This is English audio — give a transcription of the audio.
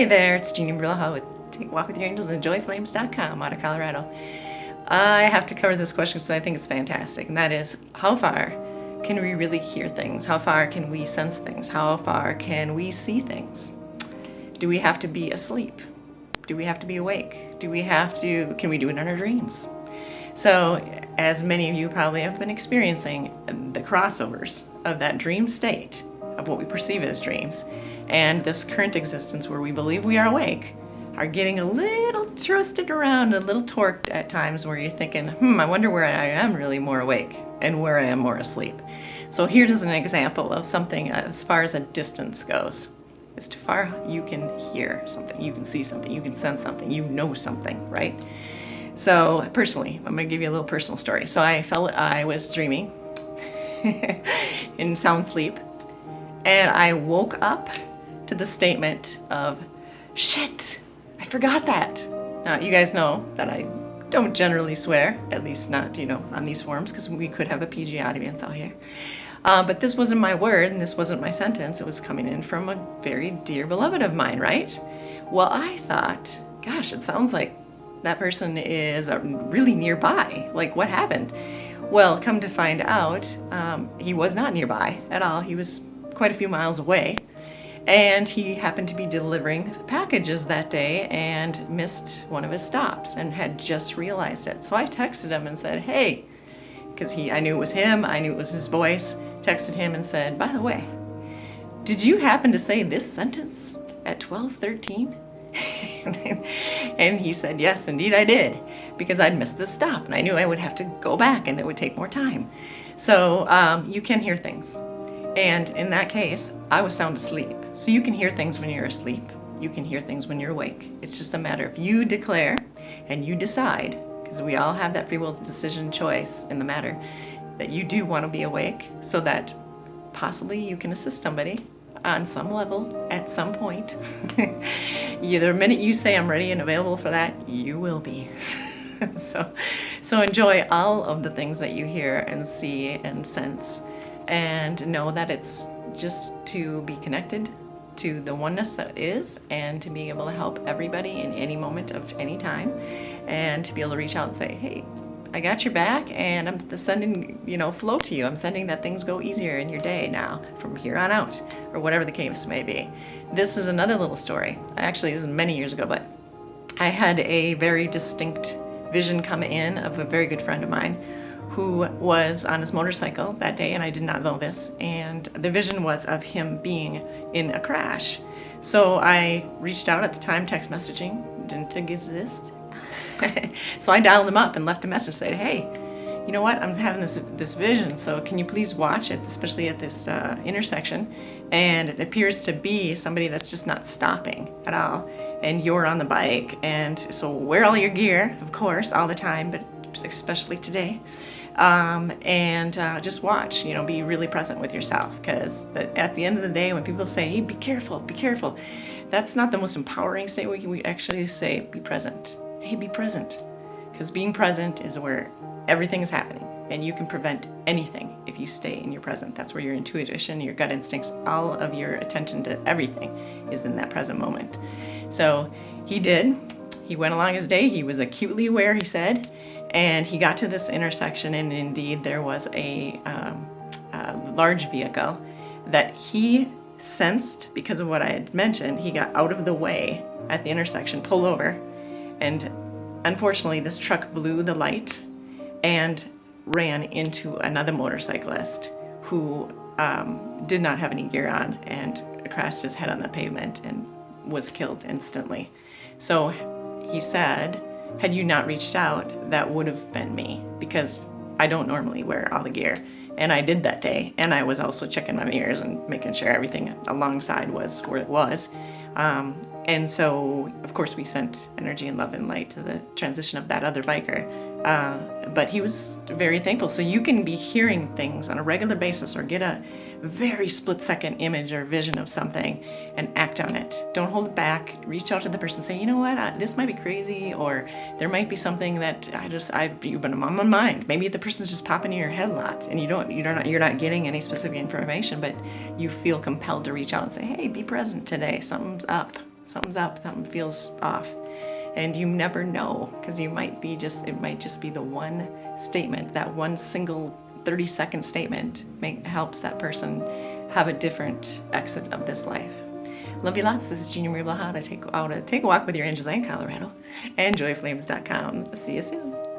Hi there, it's Jeannie Blaha with Take a Walk with Your Angels and EnjoyFlames.com out of Colorado. I have to cover this question because I think it's fantastic, and that is, how far can we really hear things? How far can we sense things? How far can we see things? Do we have to be asleep? Do we have to be awake? Can we do it in our dreams? So, as many of you probably have been experiencing, the crossovers of that dream state, of what we perceive as dreams, and this current existence where we believe we are awake, are getting a little twisted around, a little torqued at times where you're thinking, I wonder where I am really more awake and where I am more asleep. So here's an example of something as far as a distance goes. As far you can hear something, you can see something, you can sense something, you know something, right? So personally, I'm going to give you a little personal story. So I was dreaming in sound sleep, and I woke up to the statement of, shit, I forgot that. Now, you guys know that I don't generally swear, at least not, on these forums, because we could have a PG audience out here. But this wasn't my word, and this wasn't my sentence. It was coming in from a very dear beloved of mine, right? Well, I thought, gosh, it sounds like that person is really nearby. Like, what happened? Well, come to find out, he was not nearby at all. He was quite a few miles away. And he happened to be delivering packages that day and missed one of his stops and had just realized it. So I texted him and said, hey, because I knew it was him, I knew it was his voice, texted him and said, by the way, did you happen to say this sentence at 12:13? And he said, yes, indeed I did, because I'd missed the stop and I knew I would have to go back and it would take more time. So you can hear things. And in that case, I was sound asleep. So you can hear things when you're asleep. You can hear things when you're awake. It's just a matter of you declare and you decide, because we all have that free will decision choice in the matter, that you do want to be awake so that possibly you can assist somebody on some level at some point. The minute you say I'm ready and available for that, you will be. So enjoy all of the things that you hear and see and sense, and know that it's just to be connected to the oneness that is, and to be able to help everybody in any moment of any time, and to be able to reach out and say, hey, I got your back, and I'm sending, flow to you. I'm sending that things go easier in your day now from here on out, or whatever the case may be. This is another little story. Actually, this is many years ago, but I had a very distinct vision come in of a very good friend of mine who was on his motorcycle that day, and I did not know this, and the vision was of him being in a crash. So I reached out at the time, text messaging didn't exist. So I dialed him up and left a message, said, hey, you know what, I'm having this vision, so can you please watch it, especially at this intersection, and it appears to be somebody that's just not stopping at all, and you're on the bike, and so wear all your gear, of course, all the time, but especially today. And just watch, be really present with yourself, because at the end of the day, when people say, hey, be careful, that's not the most empowering statement. We actually say, be present. Hey, be present, because being present is where everything is happening, and you can prevent anything if you stay in your present. That's where your intuition, your gut instincts, all of your attention to everything is in that present moment. So he went along his day. He was acutely aware, he said, and he got to this intersection, and indeed there was a large vehicle that he sensed, because of what I had mentioned. He got out of the way at the intersection, pulled over, and unfortunately this truck blew the light and ran into another motorcyclist who did not have any gear on, and crashed his head on the pavement and was killed instantly. So he said, had you not reached out, that would have been me, because I don't normally wear all the gear. And I did that day, and I was also checking my mirrors and making sure everything alongside was where it was. And so, of course, we sent energy and love and light to the transition of that other biker. But he was very thankful. So you can be hearing things on a regular basis, or get a very split-second image or vision of something and act on it. Don't hold it back. Reach out to the person, say, you know what, this might be crazy, or there might be something that you've been on my mind. Maybe the person's just popping in your head a lot, and you're not getting any specific information, but you feel compelled to reach out and say, hey, be present today. Something's up. Something's up, something feels off. And you never know, because it might just be the one statement, that one single 30-second statement helps that person have a different exit of this life. Love you lots. This is Jeannie Blaha to take a walk with your angels in Colorado. And joyflames.com. See you soon.